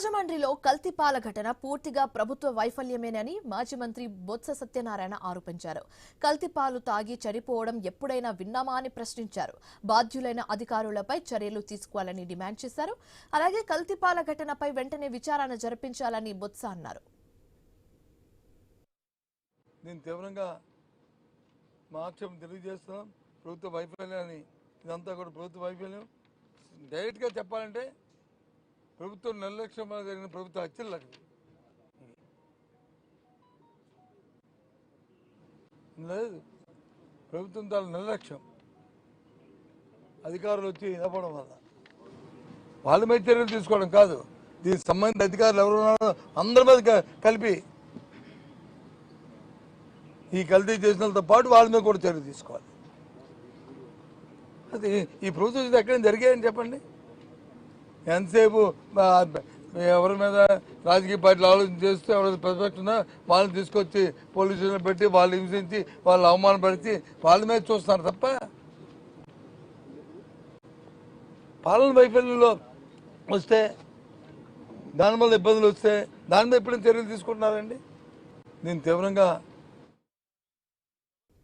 రాజమండ్రిలో కల్తీ పాల ఘటన పూర్తిగా ప్రభుత్వ వైఫల్యమేనని మాజీ మంత్రి బొత్స సత్యనారాయణ ఆరోపించారు. కల్తీ పాలు తాగి చనిపోవడం ఎప్పుడైనా విన్నామా అని ప్రశ్నించారు. బాధ్యులైన అధికారులపై చర్యలు తీసుకోవాలని డిమాండ్ చేశారు. అలాగే కల్తీ పాల ఘటనపై వెంటనే విచారణ జరిపించాలని బొత్స అన్నారు. నేను తీవ్రంగా మా ఆక్షేపం తెలియజేస్తున్నాం. ప్రభుత్వ వైఫల్యాన్ని, ఇదంతా కూడా ప్రభుత్వ వైఫల్యం. డైరెక్ట్గా చెప్పాలంటే ప్రభుత్వం నిర్లక్ష్యం వల్ల జరిగిన ప్రభుత్వ హత్యలు లేదు. ప్రభుత్వం చాలా నిర్లక్ష్యం, అధికారులు వచ్చి ఇవ్వడం వల్ల వాళ్ళ మీద చర్యలు తీసుకోవడం కాదు. దీనికి సంబంధించిన అధికారులు ఎవరు ఉన్నారో అందరి మీద కలిపి ఈ కల్తీ చేసిన వాళ్ళతో పాటు వాళ్ళ మీద కూడా చర్యలు తీసుకోవాలి. అది ఈ ప్రభుత్వం ఎక్కడైనా జరిగాయని చెప్పండి. ఎంతసేపు ఎవరి మీద రాజకీయ పార్టీలు ఆలోచన చేస్తూ ఎవరైనా ప్రతిపక్షంగా వాళ్ళని తీసుకొచ్చి పోలీస్ స్టేషన్లో పెట్టి వాళ్ళు హింసించి వాళ్ళు అవమానపరిచి వాళ్ళ మీద చూస్తున్నారు తప్ప పాలన వైఫల్యంలో వస్తే దానివల్ల ఇబ్బందులు వస్తే దాని మీద ఎప్పుడైనా చర్యలు తీసుకుంటున్నారండి. నేను తీవ్రంగా